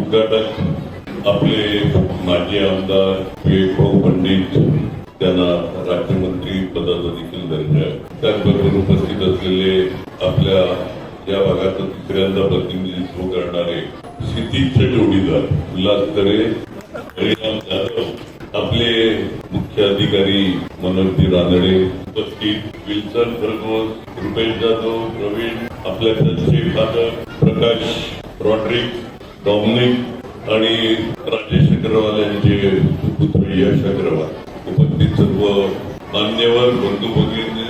उद्घाटक आपले माजी आमदार विवेकभाऊ पंडित, त्यांना राज्यमंत्री पदाचा देखील दर्जा आहे. त्याचबरोबर उपस्थित असलेले आपल्या या भागाचं तिसऱ्यांदा प्रतिनिधित्व करणारे क्षितिजचे जोडीदार उल्हास करे, हरिराम जाधव, आपले मुख्य अधिकारी मनोज रानडे, उपस्थित विल्सन खरगोस, रुपेश जाधव, प्रवीण, आपल्या तनसे फादर, प्रकाश रॉड्रिक, डॉमिनिक आणि राजेश अग्रवाल यांचे पुत्र यश अग्रवाल, उपस्थित सर्व मान्यवर बंधू भगिनी,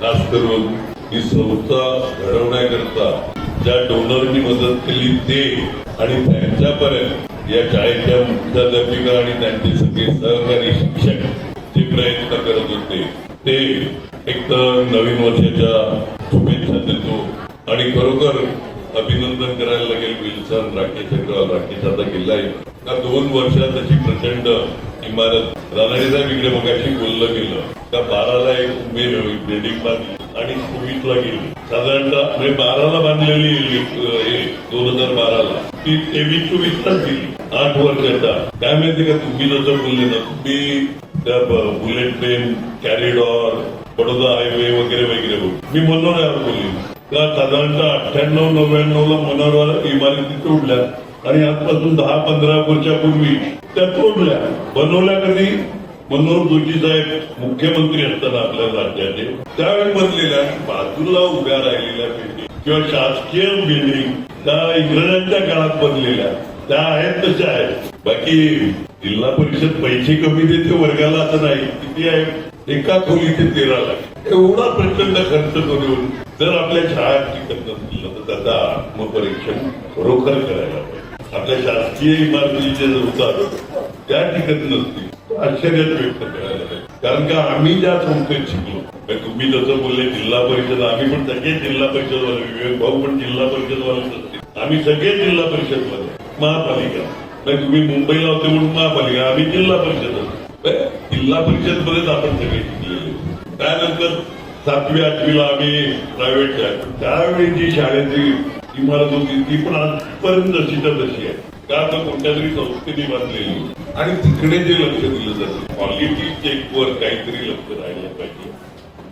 खास करून ही संस्था घडवण्याकरता ज्या डोनरनी मदत केली ते आणि त्यांच्यापर्यंत या शाळेच्या मुख्याध्यापिका आणि त्यांचे सगळे सहकारी शिक्षक जे प्रयत्न करत होते ते एक तर नवीन वर्षाच्या शुभेच्छा देतो आणि खरोखर अभिनंदन करायला लागेल विल्सन, राकेश अग्रवाल. राकेश आता गेलाय का 2 वर्षात अशी प्रचंड इमारत रानडे साहेब इकडे मगाशी बोललं गेलं का 12ला एक बिल्डिंग बांधली आणि 24ला गेली, साधारणतः 12ला बांधलेली 2012ला ती 23-24लाच गेली. 8 वर्षाचा. काय माहिती का, तुम्ही जसं बोलले ना, तुम्ही त्या bullet train, corridor, Baroda highway वगैरे वगैरे मी मनोऱ्यावर बोलली का साधारणतः 98-99ला मनोऱ्यावर इमारती तोडल्या आणि आजपासून 10-15 वर्षापूर्वी त्या तोडल्या. बनवल्या कधी? मनोहर जोशी साहेब मुख्यमंत्री असताना आपल्या राज्याचे त्यावेळी बनलेल्या बाजूला उभ्या राहिलेल्या बिल्डिंग किंवा शासकीय बिल्डिंग त्या इंग्रजांच्या काळात बनलेल्या त्या आहेत तशा आहेत. बाकी जिल्हा परिषद पैसे कमी देते वर्गाला आता नाही. किती आहे? एका खोलीचे 13 लाख. एवढा प्रचंड खर्च करून जर आपल्या शाळा टिकत नसतील तर त्याचा आत्मपरीक्षण खरोखर करायला पाहिजे. आपल्या शासकीय इमारतीचे जे होतात त्या टिकत नसतील आश्चर्यात व्यक्त करायला पाहिजे. कारण का आम्ही ज्या संस्थेत शिकलो, तुम्ही जसं बोलले जिल्हा परिषद, आम्ही पण सगळे जिल्हा परिषद वाले, विवेक भाऊ पण जिल्हा परिषद वालेच असतील, आम्ही सगळे जिल्हा परिषद वाले. महापालिका तुम्ही मुंबईला होते म्हणून महापालिका, आम्ही जिल्हा परिषद असतो. जिल्हा परिषद मध्येच आपण सगळे शिकलेले. त्यानंतर 7वी 8वीला आम्ही प्रायव्हेट शाळेत, त्यावेळी जी शाळेची इमारत होती ती पण आजपर्यंत जशीच्या तशी आहे. का तर कोणत्या तरी संस्थेने बांधलेली आणि तिकडे जे लक्ष दिलं जातं क्वालिटी चेकवर काहीतरी लक्ष राहिलं पाहिजे.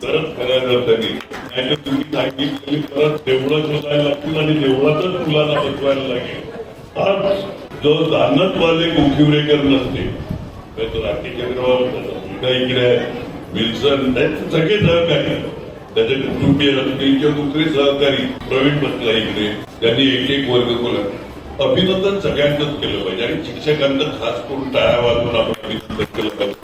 तरच करायला त्यांनी नाही तर तुम्ही सांगितलेली परत देवळं शोधायला लागतील आणि देवळातच मुलांना बसवायला लागेल. आज जो दानतवाले गोखिवरेकर नसते तर राकेश अग्रवाल मुलगा इकडे आहे, विल्सन, त्यांचे सगळे सहकारी, त्याचे कुटुंबीय असतील किंवा दुसरे सहकारी, प्रवीण बसला इकडे, त्यांनी एक वर्ग बोला. अभिनंदन सगळ्यांनाच केलं पाहिजे आणि शिक्षकांचं खास करून टाळ्या वाजवून आपण अभिनंदन केलं पाहिजे.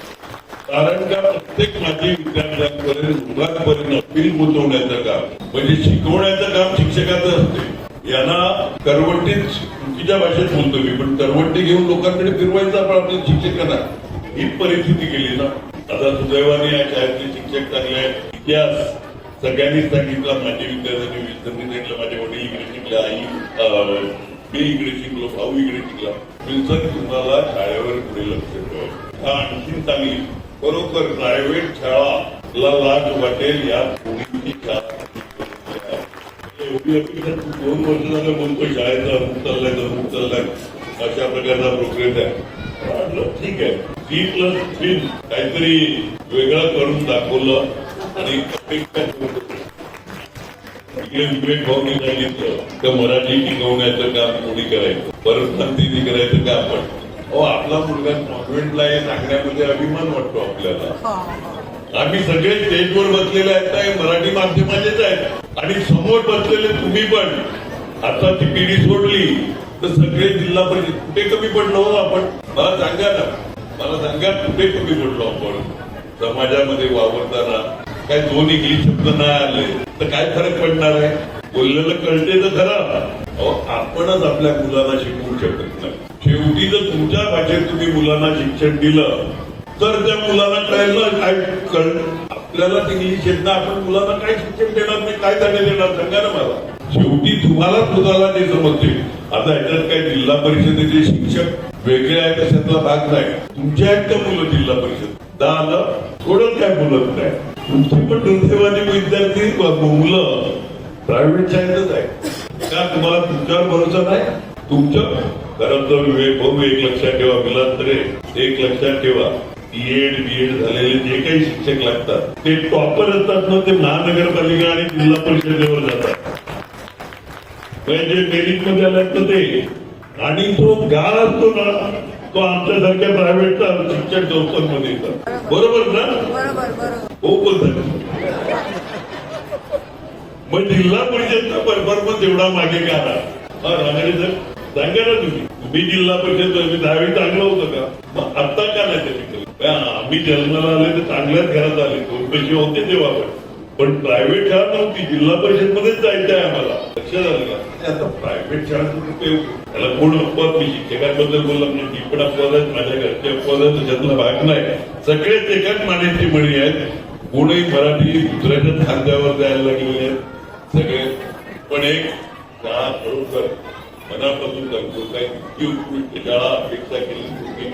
कारण का प्रत्येक माजी विद्यार्थ्यांपर्यंत मुलांपर्यंत अपील पोहोचवण्याचं काम म्हणजे शिकवण्याचं काम शिक्षकाचं असते. यांना करवंटीत चुकीच्या भाषेत बोलतो मी, पण करवंटी घेऊन लोकांकडे फिरवायचं आपण आपल्या शिक्षकांना. ही परिस्थिती केली ना. आता सुदैवाने या शाळेतले शिक्षक चांगले आहेत. इतिहास सगळ्यांनीच सांगितला. माझे विद्यार्थ्यांनी विद्यार्थी माझे वडील इकडे शिकले, आई मी इकडे शिकलो, भाऊ इकडे शिकला. विल्सन तुम्हाला शाळेवर पुढे लक्ष ठेवायचं. हा आणखी चांगली बरोबर प्रायव्हेट शाळाला लाज वाटेल या पोलीसची शाळा. एवढी अपेक्षा 2 वर्ष झालं बोलतो शाळेचा अमुक चाललाय अशा प्रकारचा प्रोग्रेस आहे. ठीक आहे, 3+3 काहीतरी वेगळं करून दाखवलं आणि विवेक भाऊनी सांगितलं तर मराठी शिकवण्याचं काम कोणी करायचं, परत सांगती करायचं का आपण. आपला मुलगा कॉन्व्हेंटला हे सांगण्यामध्ये अभिमान वाटतो आपल्याला. आम्ही सगळे स्टेजवर बसलेले आहेत मराठी माध्यमाचेच आहेत आणि समोर बसलेले तुम्ही पण. आता ती पिढी सोडली तर सगळे जिल्हा परिषद कुठे कमी पडलो आपण? मला सांगा ना, मला सांगा कुठे कमी पडलो आपण समाजामध्ये वावरताना. काय 2 इंग्लिश शब्द नाही आले तर काय फरक पडणार आहे? बोललेलं कळते तर खरं. आपणच आपल्या मुलांना शिकवू शकत नाही. शेवटी जर तुमच्या भाषेत तुम्ही मुलांना शिक्षण दिलं तर त्या मुलांना कळलं काय आपल्याला इंग्लिश येत ना, आपण मुलांना काय शिक्षण देणार नाही, काय धडे देणार सांगा ना मला. शेवटी तुम्हाला मुलाला ते समजते. आता ह्याच्यात काय जिल्हा परिषदेचे शिक्षक वेगळे आहेत अशातला भाग नाही. तुमच्या आहेत का मुलं जिल्हा परिषद 10 थोडं काय बोलत नाही. तुमची पण दुर्दैवाने विद्यार्थी मुलं प्रायव्हेट शाळेतच आहे का? तुम्हाला तुमच्यावर भरोसा नाही? तुमचं कारण तो विवेक भाऊ एक लक्षात ठेवा, विलांतरे एक लक्षात ठेवा, बीएड झालेले जे काही शिक्षक लागतात ते टॉपर असतात ना, ते महानगरपालिका आणि जिल्हा परिषदेवर जातात. म्हणजे मेरिट मध्ये आल्यात ना ते, आणि तो गाळ असतो ना तो आमच्यासारख्या प्रायव्हेट शिक्षक संस्थांमध्ये येतात. बरोबर ना? हो बोलतात. मग जिल्हा परिषदचा परफॉर्मन्स एवढा मागे का आला? रानडे सर सांगा ना तुम्ही जिल्हा परिषद 10वी चांगलं होतं का? मग आता का नाही ते शिकले? आम्ही जन्माला आले तर चांगल्याच घरात आले, 2 पैसे होते तेव्हा पण प्रायव्हेट शाळा नव्हती, जिल्हा परिषद मध्येच जायचं आहे आम्हाला. लक्षात आलं का? आता प्रायव्हेट शाळेचा उपयोग त्याला कोण अपवाद, मी शिक्षकांबद्दल बोलला म्हणजे ती पण अपवाद आहेत, माझ्या घरचे अपवाद आहेत, त्याच्यातला भाग नाही. सगळेच एकाच मानेची मणी आहेत. कोणी मराठी दुसऱ्याच्या खांद्यावर द्यायला लागलेले आहेत सगळे. पण एक शाळा खरोखर मनापासून सांगतो, काही इतकी उत्कृष्ट शाळा अपेक्षा केली तुम्ही,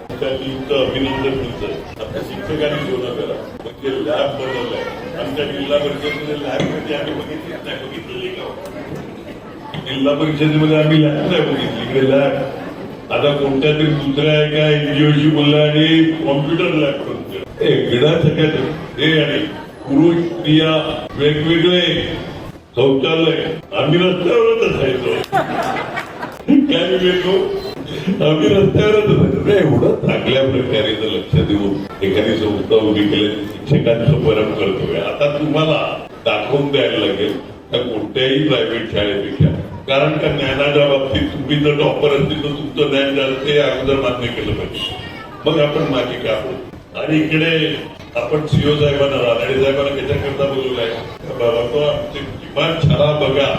तुमचं अभिनंदन तुमचं. आता शिक्षकांनी सोनं करा, म्हणजे लॅब बनवलाय. आमच्या जिल्हा परिषदेमध्ये लॅब मध्ये आम्ही बघितलीच नाही, बघितलेली का? जिल्हा परिषदेमध्ये आम्ही लॅब नाही बघितली, इकडे लॅब. आता कोणत्या तरी दुसऱ्या एका एनजीओशी बोलला आणि कॉम्प्युटर लॅब करून गिडा सगळ्यात हे आणि पुरुष स्त्रिया वेगवेगळे शौचालय. आम्ही रस्त्यावरच असायचो. काय विवेको, आम्ही रस्त्यावरच असायचो. एवढं चांगल्या प्रकारे जर लक्ष देऊन एखादी संस्था उभी केल्याने शिक्षकांचं परम कर्तव्य आता तुम्हाला दाखवून द्यायला लागेल त्या कोणत्याही प्रायव्हेट शाळेपेक्षा. कारण का ज्ञानाच्या बाबतीत तुम्ही जर टॉपर असतील तर तुमचं ज्ञान झालं ते अगोदर मान्य केलं पाहिजे, मग आपण मागे का आहोत. आणि इकडे आपण सीओ साहेबांना, रानडे साहेबांना कशाकरता बोलवलं आहे? बाबा तो आमची किमान शाळा बघा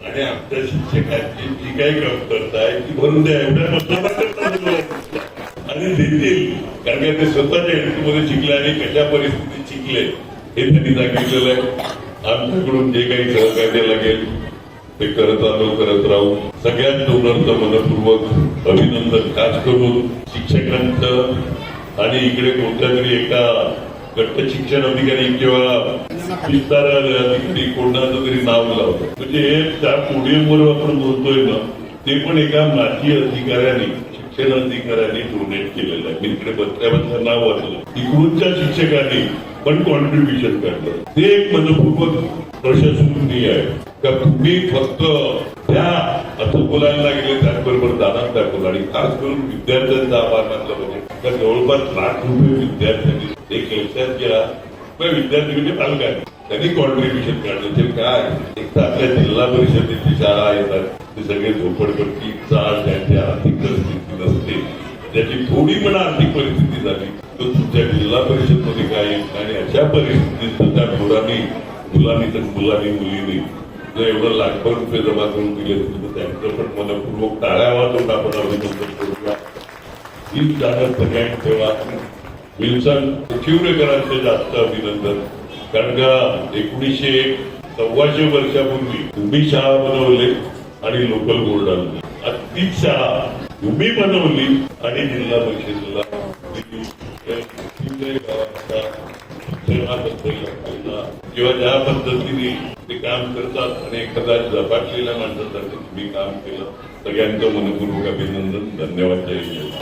आणि आमच्या शिक्षकांची जी काही कमतरता आहे ती भरून द्या, एवढ्या मतदानाकरता आणि देतील. कारण का ते स्वतःच्या हेतूमध्ये शिकले आणि कशा परिस्थितीत शिकले हे त्यांनी सांगितलेलं आहे. आमच्याकडून जे काही सहकार्य लागेल ते करत राहू. सगळ्यात डोनरचं मनपूर्वक अभिनंदन, खास करून शिक्षकांचं. आणि इकडे कोणत्या तरी एका गट शिक्षण अधिकारी किंवा विस्तार अधिकारी कोणाचं तरी नाव लावलं, म्हणजे त्या पोडियमवर आपण बोलतोय ना ते पण एका माजी अधिकाऱ्याने, शिक्षण अधिकाऱ्यांनी डोनेट केलेलं आहे. मी इकडे बसल्या नाव वाचलं. इकडूनच्या शिक्षकांनी पण कॉन्ट्रीब्युशन काढलं. ते एक मनपूर्वक प्रशंसनीय आहे का तुम्ही फक्त त्या असं बोलायला गेले त्याचबरोबर दानात दाखवलं. आणि खास करून विद्यार्थ्यांचा आभार मानला पाहिजे. तर जवळपास ₹1,00,000 विद्यार्थ्यांनी एक लक्षात घ्या, विद्यार्थी म्हणजे पालकांनी त्यांनी कॉन्ट्रीब्युशन काढलं. ते काय एक तर आपल्या जिल्हा परिषदेची शाळा येतात ते सगळे झोपडपट्टी, चाळ, त्यांची आर्थिक परिस्थिती नसते, त्याची थोडी पण आर्थिक परिस्थिती झाली तर तुमच्या जिल्हा परिषद मध्ये काय. आणि अशा परिस्थितीत त्या मुलींनी जर एवढं ₹1,00,000 जमा करून दिले तर त्यांचं पण मनपूर्वक टाळ्या वाजवून आपण अभिनंदन करूया. हीच जाणत सगळ्यांनी ठेवा. विल्सन चिवरेकरांचं जास्त अभिनंदन, कारण का 1901 1,200 वर्षापूर्वी तुम्ही शाळा बनवले आणि लोकल बोर्ड आणले. तीच शाळा तुम्ही बनवली आणि जिल्हा परिषदेला किंवा ज्या पद्धतीने ते काम करतात आणि एखाद्या झपाटलेल्या माणसासाठी तुम्ही काम केलं. सगळ्यांचं मनपूर्वक अभिनंदन. धन्यवाद. जय हिंद.